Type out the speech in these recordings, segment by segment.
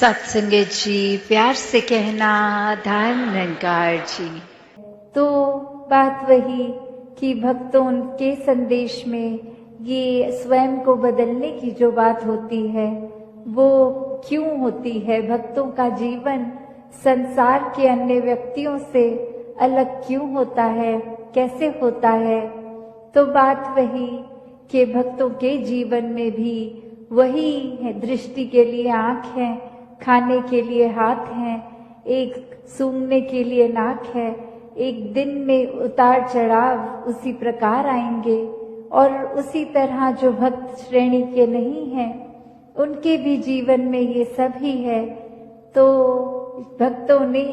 सत्संगत जी, प्यार से कहना धाम निरंकार जी। तो बात वही कि भक्तों के संदेश में ये स्वयं को बदलने की जो बात होती है वो क्यों होती है, भक्तों का जीवन संसार के अन्य व्यक्तियों से अलग क्यों होता है, कैसे होता है। तो बात वही कि भक्तों के जीवन में भी वही है, दृष्टि के लिए आँख है, खाने के लिए हाथ हैं, एक सूंघने के लिए नाक है। एक दिन में उतार चढ़ाव उसी प्रकार आएंगे और उसी तरह जो भक्त श्रेणी के नहीं हैं उनके भी जीवन में ये सब ही है। तो भक्तों ने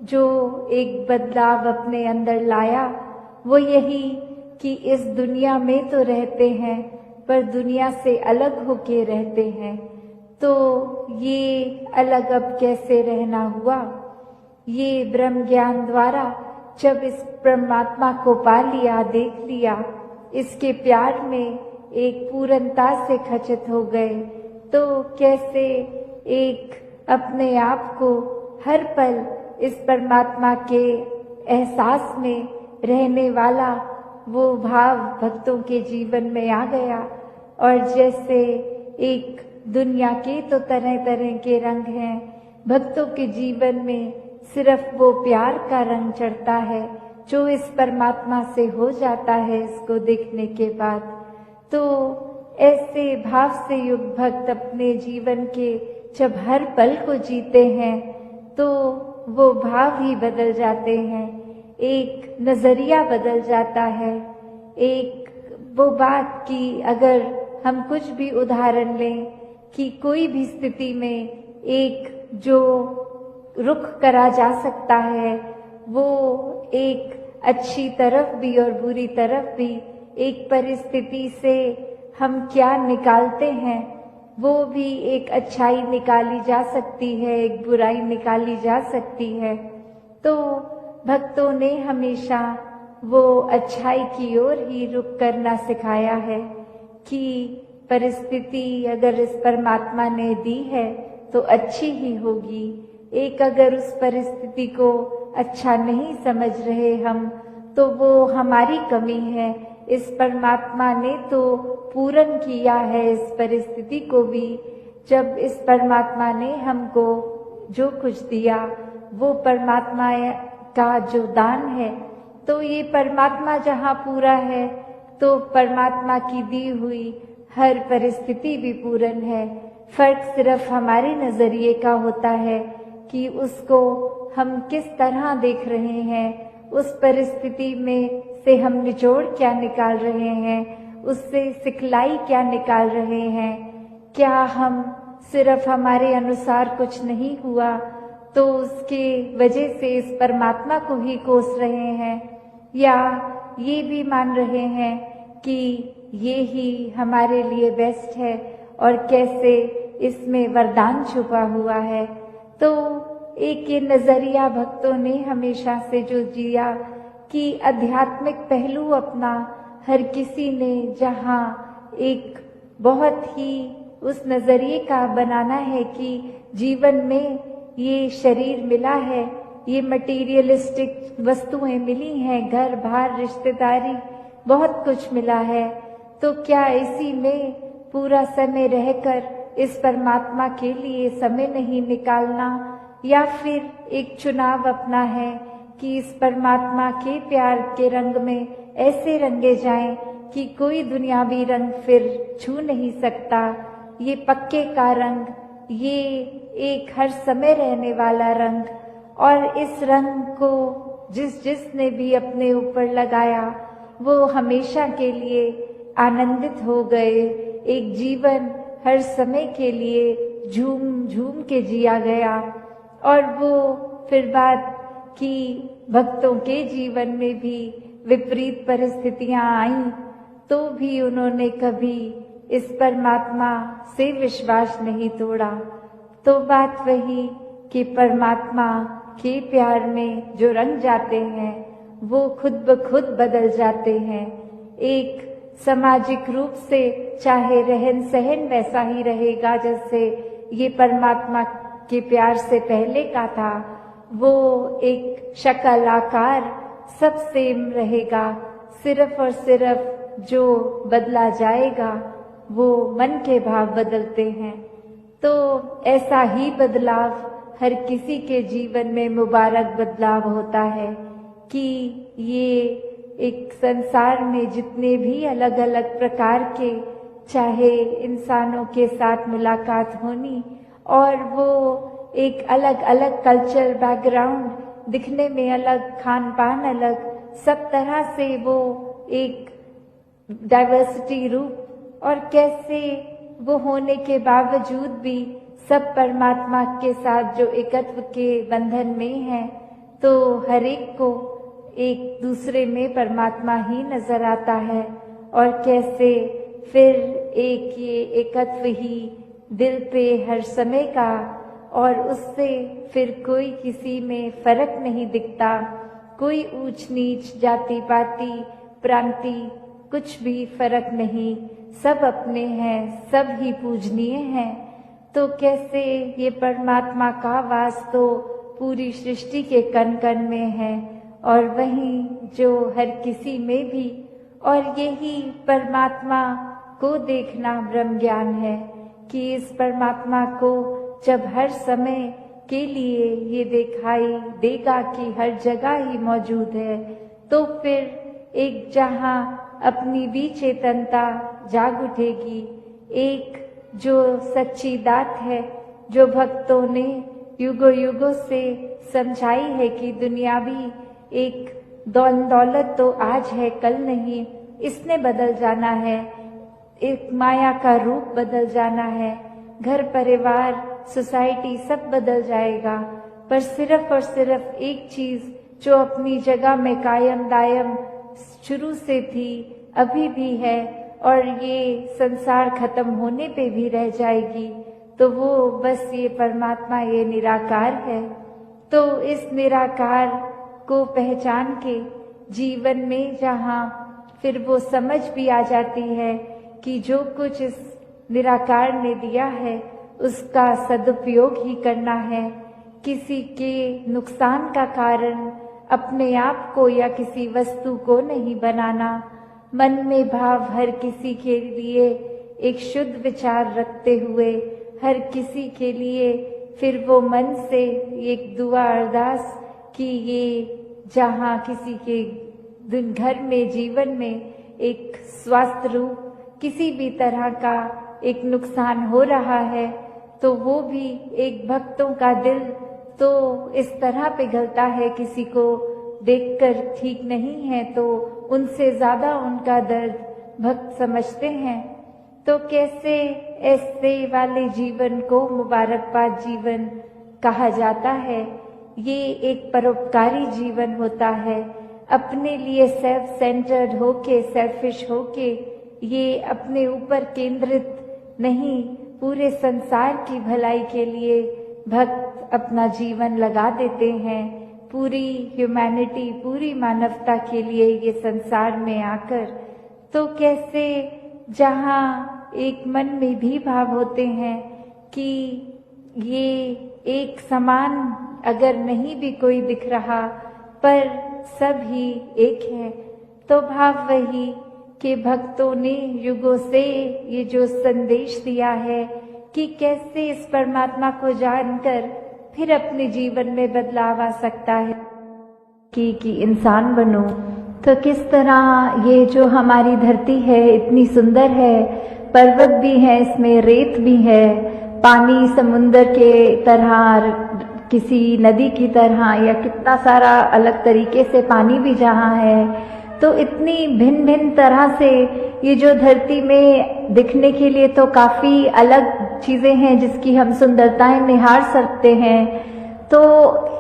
जो एक बदलाव अपने अंदर लाया वो यही कि इस दुनिया में तो रहते हैं पर दुनिया से अलग होके रहते हैं। तो ये अलग अब कैसे रहना हुआ, ये ब्रह्म ज्ञान द्वारा जब इस परमात्मा को पा लिया, देख लिया, इसके प्यार में एक पूर्णता से खचित हो गए, तो कैसे एक अपने आप को हर पल इस परमात्मा के एहसास में रहने वाला वो भाव भक्तों के जीवन में आ गया। और जैसे एक दुनिया के तो तरह तरह के रंग हैं, भक्तों के जीवन में सिर्फ वो प्यार का रंग चढ़ता है जो इस परमात्मा से हो जाता है इसको देखने के बाद। तो ऐसे भाव से युक्त भक्त अपने जीवन के जब हर पल को जीते हैं तो वो भाव ही बदल जाते हैं, एक नजरिया बदल जाता है। एक वो बात कि अगर हम कुछ भी उदाहरण लें कि कोई भी स्थिति में एक जो रुख करा जा सकता है वो एक अच्छी तरफ भी और बुरी तरफ भी, एक परिस्थिति से हम क्या निकालते हैं वो भी एक अच्छाई निकाली जा सकती है, एक बुराई निकाली जा सकती है। तो भक्तों ने हमेशा वो अच्छाई की ओर ही रुख करना सिखाया है कि परिस्थिति अगर इस परमात्मा ने दी है तो अच्छी ही होगी। एक अगर उस परिस्थिति को अच्छा नहीं समझ रहे हम तो वो हमारी कमी है। इस परमात्मा ने तो पूर्ण किया है इस परिस्थिति को भी। जब इस परमात्मा ने हमको जो कुछ दिया वो परमात्मा का जो दान है, तो ये परमात्मा जहाँ पूरा है तो परमात्मा की दी हुई हर परिस्थिति भी पूर्ण है। फर्क सिर्फ हमारे नजरिए का होता है कि उसको हम किस तरह देख रहे हैं, उस परिस्थिति में से हम निचोड़ क्या निकाल रहे हैं, उससे सिखलाई क्या निकाल रहे हैं। क्या हम सिर्फ हमारे अनुसार कुछ नहीं हुआ तो उसके वजह से इस परमात्मा को ही कोस रहे हैं, या ये भी मान रहे हैं कि ये ही हमारे लिए बेस्ट है और कैसे इसमें वरदान छुपा हुआ है। तो एक ये नजरिया भक्तों ने हमेशा से जो जिया कि आध्यात्मिक पहलू अपना हर किसी ने जहाँ एक बहुत ही उस नजरिए का बनाना है कि जीवन में ये शरीर मिला है, ये मटीरियलिस्टिक वस्तुएं मिली हैं, घर बार रिश्तेदारी बहुत कुछ मिला है, तो क्या इसी में पूरा समय रहकर इस परमात्मा के लिए समय नहीं निकालना, या फिर एक चुनाव अपना है कि इस परमात्मा के प्यार के रंग में ऐसे रंगे जाएं कि कोई दुनियावी रंग फिर छू नहीं सकता। ये पक्के का रंग, ये एक हर समय रहने वाला रंग, और इस रंग को जिसने भी अपने ऊपर लगाया वो हमेशा के लिए आनंदित हो गए। एक जीवन हर समय के लिए झूम झूम के जिया गया। और वो फिर बात कि भक्तों के जीवन में भी विपरीत परिस्थितियां आईं तो भी उन्होंने कभी इस परमात्मा से विश्वास नहीं तोड़ा। तो बात वही कि परमात्मा के प्यार में जो रंग जाते हैं वो खुद ब खुद बदल जाते हैं। एक सामाजिक रूप से चाहे रहन सहन वैसा ही रहेगा जैसे ये परमात्मा के प्यार से पहले का था वो एक शक्ल आकार सब सेम रहेगा। सिर्फ और सिर्फ जो बदला जाएगा वो मन के भाव बदलते हैं। तो ऐसा ही बदलाव हर किसी के जीवन में मुबारक बदलाव होता है कि ये एक संसार में जितने भी अलग अलग प्रकार के चाहे इंसानों के साथ मुलाकात होनी और वो एक अलग अलग कल्चर बैकग्राउंड, दिखने में अलग, खान पान अलग, सब तरह से वो एक डाइवर्सिटी रूप, और कैसे वो होने के बावजूद भी सब परमात्मा के साथ जो एकत्व के बंधन में है, तो हर एक को एक दूसरे में परमात्मा ही नजर आता है। और कैसे फिर एक ये एकत्व ही दिल पे हर समय का, और उससे फिर कोई किसी में फर्क नहीं दिखता, कोई ऊंच नीच, जाति पाति, प्रांति, कुछ भी फर्क नहीं, सब अपने हैं, सब ही पूजनीय हैं। तो कैसे ये परमात्मा का वास तो पूरी सृष्टि के कण कण में है, और वहीं जो हर किसी में भी, और यही परमात्मा को देखना ब्रह्म ज्ञान है कि इस परमात्मा को जब हर समय के लिए ये दिखाई देगा कि हर जगह ही मौजूद है, तो फिर एक जहाँ अपनी भी चेतनता जाग उठेगी, एक जो सच्ची दात है, जो भक्तों ने युगों युगों से समझाई है कि दुनियावी एक दौलत तो आज है कल नहीं, इसने बदल जाना है, एक माया का रूप बदल जाना है, घर परिवार सोसाइटी सब बदल जाएगा, पर सिर्फ और सिर्फ एक चीज जो अपनी जगह में कायम दायम शुरू से थी, अभी भी है, और ये संसार खत्म होने पे भी रह जाएगी, तो वो बस ये परमात्मा, ये निराकार है। तो इस निराकार को पहचान के जीवन में जहाँ फिर वो समझ भी आ जाती है कि जो कुछ इस निराकार ने दिया है उसका सदुपयोग ही करना है, किसी के नुकसान का कारण अपने आप को या किसी वस्तु को नहीं बनाना, मन में भाव हर किसी के लिए एक शुद्ध विचार रखते हुए हर किसी के लिए फिर वो मन से एक दुआ अरदास कि ये जहाँ किसी के दिन घर में जीवन में एक स्वास्थ्य रूप किसी भी तरह का एक नुकसान हो रहा है, तो वो भी एक भक्तों का दिल तो इस तरह पिघलता है, किसी को देखकर ठीक नहीं है तो उनसे ज्यादा उनका दर्द भक्त समझते हैं। तो कैसे ऐसे वाले जीवन को मुबारकबाद जीवन कहा जाता है। ये एक परोपकारी जीवन होता है, अपने लिए सेल्फ सेंटर्ड होके, सेल्फिश होके, ये अपने ऊपर केंद्रित नहीं, पूरे संसार की भलाई के लिए भक्त अपना जीवन लगा देते हैं, पूरी ह्यूमैनिटी, पूरी मानवता के लिए ये संसार में आकर। तो कैसे जहाँ एक मन में भी भाव होते हैं कि ये एक समान अगर नहीं भी कोई दिख रहा पर सब ही एक है, तो भाव वही कि भक्तों ने युगों से ये जो संदेश दिया है कि कैसे इस परमात्मा को जानकर फिर अपने जीवन में बदलाव आ सकता है कि इंसान बनो। तो किस तरह ये जो हमारी धरती है इतनी सुंदर है, पर्वत भी है, इसमें रेत भी है, पानी समुंदर के तरह, किसी नदी की तरह, या कितना सारा अलग तरीके से पानी भी जहाँ है, तो इतनी भिन्न भिन्न तरह से ये जो धरती में दिखने के लिए तो काफी अलग चीजें हैं जिसकी हम सुंदरताएं निहार सकते हैं। तो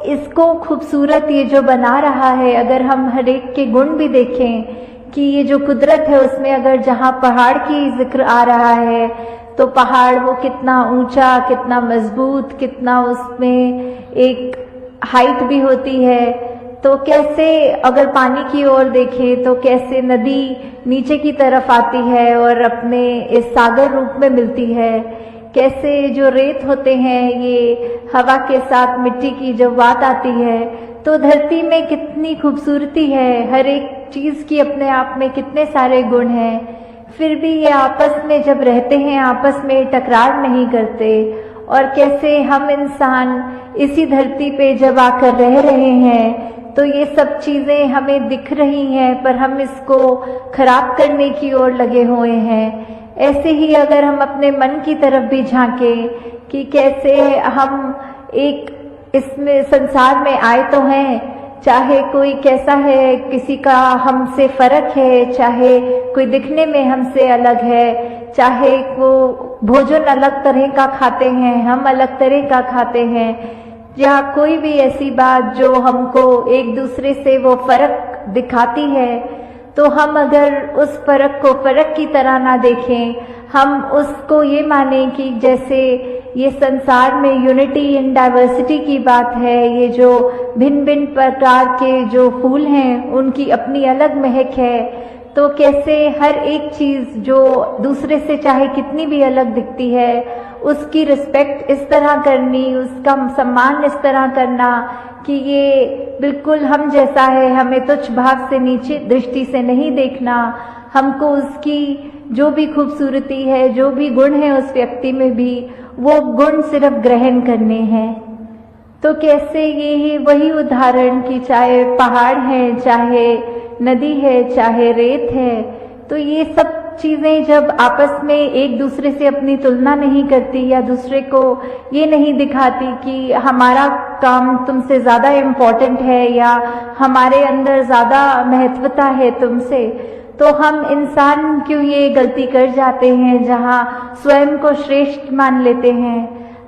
इसको खूबसूरत ये जो बना रहा है, अगर हम हर एक के गुण भी देखें कि ये जो कुदरत है उसमें अगर जहाँ पहाड़ की जिक्र आ रहा है तो पहाड़ वो कितना ऊंचा, कितना मजबूत, कितना उसमें एक हाइट भी होती है। तो कैसे अगर पानी की ओर देखें तो कैसे नदी नीचे की तरफ आती है और अपने इस सागर रूप में मिलती है। कैसे जो रेत होते हैं, ये हवा के साथ मिट्टी की जब बात आती है तो धरती में कितनी खूबसूरती है, हर एक चीज की अपने आप में कितने सारे गुण हैं। फिर भी ये आपस में जब रहते हैं, आपस में टकरार नहीं करते। और कैसे हम इंसान इसी धरती पे जब आकर रह रहे हैं तो ये सब चीजें हमें दिख रही हैं, पर हम इसको खराब करने की ओर लगे हुए हैं। ऐसे ही अगर हम अपने मन की तरफ भी झांकें कि कैसे हम एक इसमें संसार में आए तो हैं, चाहे कोई कैसा है, किसी का हमसे फर्क है, चाहे कोई दिखने में हमसे अलग है, चाहे वो भोजन अलग तरह का खाते हैं, हम अलग तरह का खाते हैं, या कोई भी ऐसी बात जो हमको एक दूसरे से वो फर्क दिखाती है, तो हम अगर उस फर्क को फर्क की तरह ना देखें, हम उसको ये माने कि जैसे ये संसार में यूनिटी इन डाइवर्सिटी की बात है, ये जो भिन्न भिन्न प्रकार के जो फूल हैं उनकी अपनी अलग महक है, तो कैसे हर एक चीज जो दूसरे से चाहे कितनी भी अलग दिखती है उसकी रिस्पेक्ट इस तरह करनी, उसका सम्मान इस तरह करना कि ये बिल्कुल हम जैसा है, हमें तुच्छ भाव से नीचे दृष्टि से नहीं देखना, हमको उसकी जो भी खूबसूरती है, जो भी गुण है उस व्यक्ति में भी, वो गुण सिर्फ ग्रहण करने हैं। तो कैसे ये वही उदाहरण कि चाहे पहाड़ है, चाहे नदी है, चाहे रेत है, तो ये सब चीजें जब आपस में एक दूसरे से अपनी तुलना नहीं करती या दूसरे को ये नहीं दिखाती कि हमारा काम तुमसे ज्यादा इम्पोर्टेंट है या हमारे अंदर ज्यादा महत्वता है तुमसे, तो हम इंसान क्यों ये गलती कर जाते हैं जहाँ स्वयं को श्रेष्ठ मान लेते हैं।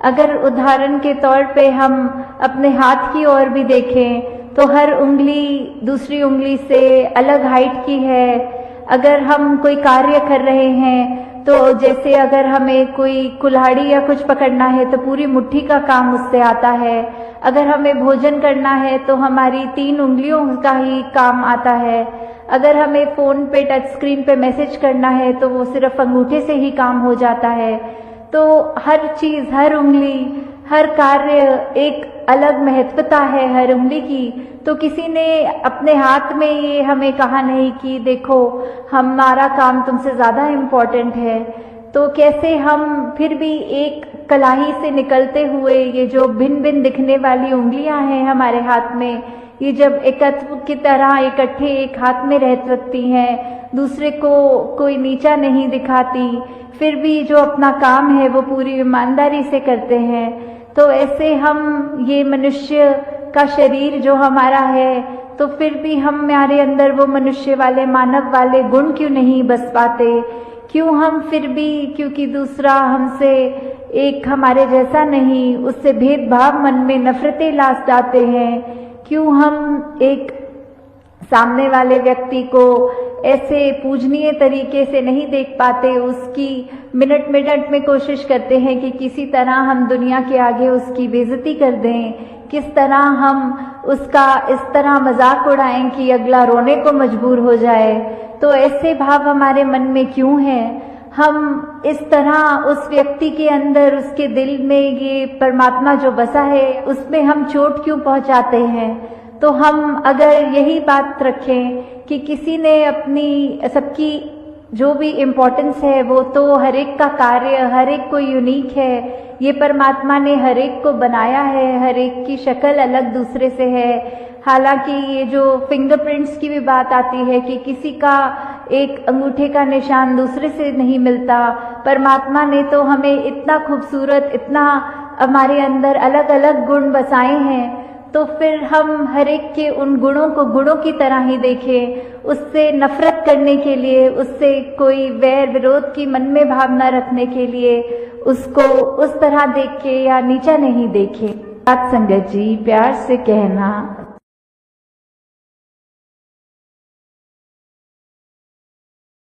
अगर उदाहरण के तौर पे हम अपने हाथ की ओर भी देखें तो हर उंगली दूसरी उंगली से अलग हाइट की है। अगर हम कोई कार्य कर रहे हैं तो जैसे अगर हमें कोई कुल्हाड़ी या कुछ पकड़ना है तो पूरी मुट्ठी का काम उससे आता है। अगर हमें भोजन करना है तो हमारी 3 उंगलियों का ही काम आता है। अगर हमें फोन पे टच स्क्रीन पे मैसेज करना है तो वो सिर्फ अंगूठे से ही काम हो जाता है। तो हर चीज, हर उंगली, हर कार्य एक अलग महत्वता है हर उंगली की। तो किसी ने अपने हाथ में ये हमें कहा नहीं कि देखो हमारा काम तुमसे ज्यादा इम्पोर्टेंट है। तो कैसे हम फिर भी एक कलाई से निकलते हुए ये जो भिन्न भिन्न दिखने वाली उंगलियां हैं हमारे हाथ में, ये जब एकत्व की तरह इकट्ठे एक हाथ में रह सकती हैं, दूसरे को कोई नीचा नहीं दिखाती, फिर भी जो अपना काम है वो पूरी ईमानदारी से करते हैं, तो ऐसे हम ये मनुष्य का शरीर जो हमारा है, तो फिर भी हमारे अंदर वो मनुष्य वाले, मानव वाले गुण क्यों नहीं बस पाते? क्यों हम फिर भी, क्योंकि दूसरा हमसे एक हमारे जैसा नहीं, उससे भेदभाव मन में नफरतें लाद डालते हैं? क्यों हम एक सामने वाले व्यक्ति को ऐसे पूजनीय तरीके से नहीं देख पाते? उसकी मिनट मिनट में कोशिश करते हैं कि किसी तरह हम दुनिया के आगे उसकी बेइज्जती कर दें, किस तरह हम उसका इस तरह मजाक उड़ाएं कि अगला रोने को मजबूर हो जाए। तो ऐसे भाव हमारे मन में क्यों हैं? हम इस तरह उस व्यक्ति के अंदर, उसके दिल में ये परमात्मा जो बसा है उसमें हम चोट क्यों पहुंचाते हैं? तो हम अगर यही बात रखें कि किसी ने अपनी, सबकी जो भी इम्पोर्टेंस है वो तो हर एक का कार्य, हर एक को यूनिक है, ये परमात्मा ने हर एक को बनाया है, हर एक की शक्ल अलग दूसरे से है। हालांकि ये जो फिंगरप्रिंट्स की भी बात आती है कि किसी का एक अंगूठे का निशान दूसरे से नहीं मिलता, परमात्मा ने तो हमें इतना खूबसूरत, इतना हमारे अंदर अलग अलग गुण बसाए हैं, तो फिर हम हर एक के उन गुणों को गुणों की तरह ही देखें, उससे नफरत करने के लिए, उससे कोई वैर विरोध की मन में भावना रखने के लिए उसको उस तरह देख के या नीचा नहीं देखें। सात संगत जी, प्यार से कहना